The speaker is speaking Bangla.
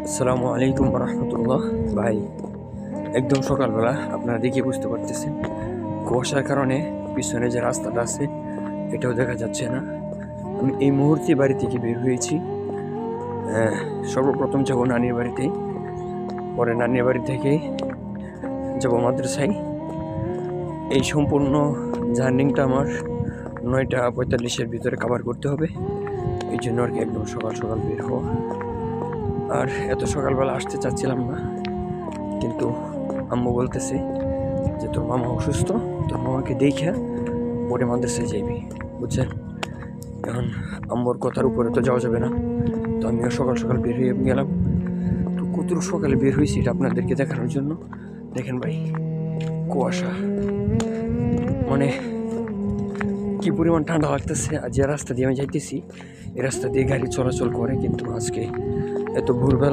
আসসালামু আলাইকুম রহমতুল্লাহ। ভাই, একদম সকালবেলা আপনারা দেখে বুঝতে পারতেছেন কুয়াশার কারণে পিছনে যে রাস্তাটা আছে এটাও দেখা যাচ্ছে না। আমি এই মুহূর্তে বাড়ি থেকে বের হয়েছি। সর্বপ্রথম যাব নানির বাড়িতে, পরে নানির বাড়ি থেকে যাব মাদ্রাসায়। এই সম্পূর্ণ জার্নিংটা আমার 9:45-এর ভিতরে কভার করতে হবে। এই জন্য আর কি একদম সকাল সকাল বের হওয়া। আর এত সকালবেলা আসতে চাচ্ছিলাম না, কিন্তু আম্মু বলতেছে যে তোর মামা অসুস্থ, তোর মামাকে দেখে পরে মাদ্রাসায় যাইবি, বুঝছেন। এখন আম্মুর কথার উপরে তো যাওয়া যাবে না, তো আমিও সকাল সকাল বের হয়ে গেলাম। তো কত সকালে বের হয়েছি এটা আপনাদেরকে দেখানোর জন্য। দেখেন ভাই, কুয়াশা, মানে কি পরিমাণ ঠান্ডা লাগতেছে। আর যে রাস্তা দিয়ে আমি যাইতেছি এই রাস্তা দিয়ে গাড়ি চলাচল করে, কিন্তু আজকে এত ভোরবেলা